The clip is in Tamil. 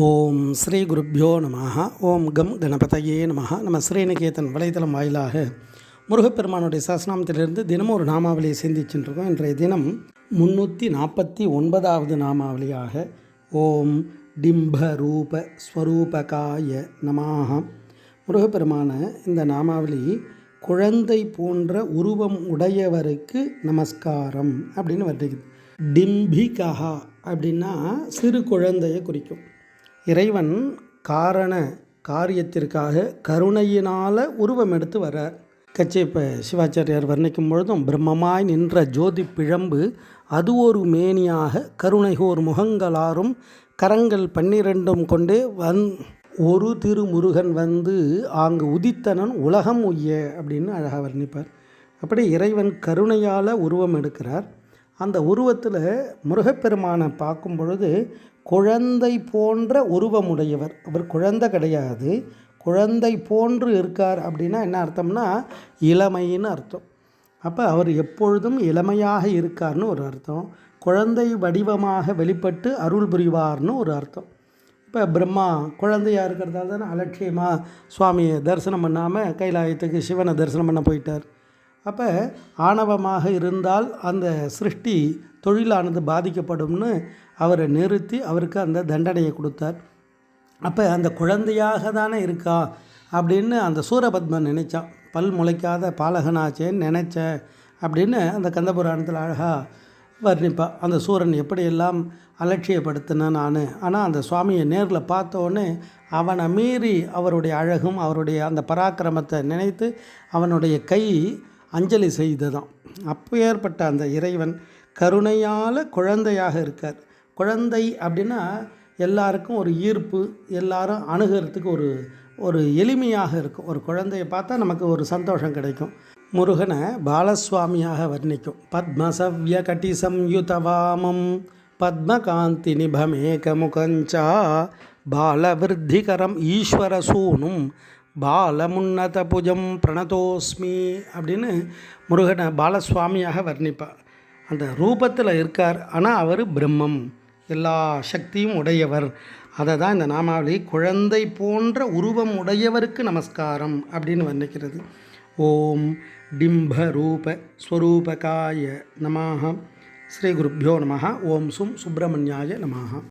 ஓம் ஸ்ரீ குருப்யோ நமஹ. ஓம் கம் கணபதையே நமஹ. நம்ம ஸ்ரீநிகேதன் வலைத்தளம் வாயிலாக முருகப்பெருமானுடைய சஹஸ்ரநாமத்திலிருந்து தினமும் ஒரு நாமாவளியை சிந்திச்சுருக்கோம். இன்றைய தினம் 349வது நாமாவளியாக ஓம் டிம்ப ரூப ஸ்வரூபகாய நமஹ. முருகப்பெருமான இந்த நாமாவளி குழந்தை போன்ற உருவம் உடையவருக்கு நமஸ்காரம் அப்படின்னு வருகிறது. டிம்பிகா அப்படின்னா சிறு குழந்தையை குறிக்கும். இறைவன் காரியத்திற்காக கருணையினால் உருவம் எடுத்து வர்றார். கச்சியப்ப சிவாச்சாரியார் வர்ணிக்கும் பொழுதும் பிரம்மமாய் நின்ற ஜோதி பிழம்பு அது ஒரு மேனியாக கருணைகோர் முகங்களாரும் கரங்கள் 12 கொண்டே ஒரு திருமுருகன் வந்து ஆங்கு உதித்தனன் உலகம் உய்ய அப்படின்னு அழகாக வர்ணிப்பார். அப்படி இறைவன் கருணையால் உருவம் எடுக்கிறார். அந்த உருவத்தில் முருகப்பெருமானை பார்க்கும் பொழுது குழந்தை போன்ற உருவமுடையவர். அவர் குழந்தை கிடையாது, குழந்தை போன்று இருக்கார். அப்படின்னா என்ன அர்த்தம்னா இளமைன்னு அர்த்தம். அப்போ அவர் எப்பொழுதும் இளமையாக இருக்கார்னு ஒரு அர்த்தம். குழந்தை வடிவமாக வெளிப்பட்டு அருள் புரிவார்னு ஒரு அர்த்தம். இப்போ பிரம்மா குழந்தையாக இருக்கிறதால தானே அலட்சியமாக சுவாமியை தரிசனம் பண்ணாமல் கைலாயத்துக்கு சிவனை தரிசனம் பண்ண போயிட்டார். அப்போ ஆணவமாக இருந்தால் அந்த சிருஷ்டி தொழிலானது பாதிக்கப்படும்னு அவரை நிறுத்தி அவருக்கு அந்த தண்டனையை கொடுத்தார். அப்போ அந்த குழந்தையாக தானே இருக்கா அப்படின்னு அந்த சூரபத்மன் நினைச்சான். பல் முளைக்காத பாலகனாச்சேன்னு நினச்சேன் அப்படின்னு அந்த கந்தபுராணத்தில் அழகாக வர்ணிப்பா. அந்த சூரன் எப்படியெல்லாம் அலட்சியப்படுத்தினேன் நான். ஆனால் அந்த சுவாமியை நேரில் பார்த்தோன்னே அவனை மீறி அவருடைய அழகும் அவருடைய அந்த பராக்கிரமத்தை நினைத்து அவனுடைய கை அஞ்சலி செய்ததான். அப்போ ஏற்பட்ட அந்த இறைவன் கருணையால் குழந்தையாக இருக்கார். குழந்தை அப்படின்னா எல்லாருக்கும் ஒரு ஈர்ப்பு, எல்லாரும் அணுகிறதுக்கு ஒரு எளிமையாக இருக்கும். ஒரு குழந்தையை பார்த்தா நமக்கு ஒரு சந்தோஷம் கிடைக்கும். முருகனை பாலசுவாமியாக வர்ணிக்கும். பத்மசவ்ய கட்டி சம்யுதவாமம் பத்மகாந்தி நிபமேகமுகஞ்சா பாலவிருத்திகரம் ஈஸ்வரசூனும் பாலமுன்னத புஜம் பிரணதோஸ்மி அப்படின்னு முருகனை பாலசுவாமியாக வர்ணிப்பார். அந்த ரூபத்தில் இருக்கார், ஆனால் அவர் பிரம்மம், எல்லா சக்தியும் உடையவர். அதை தான் இந்த நாமாவளி குழந்தை போன்ற உருவம் உடையவருக்கு நமஸ்காரம் அப்படின்னு வர்ணிக்கிறது. ஓம் டிம்ப ரூப ஸ்வரூபகாய நமஹ. ஸ்ரீ குருப்யோ நமஹ. ஓம் சும் சுப்பிரமணியாய நமஹ.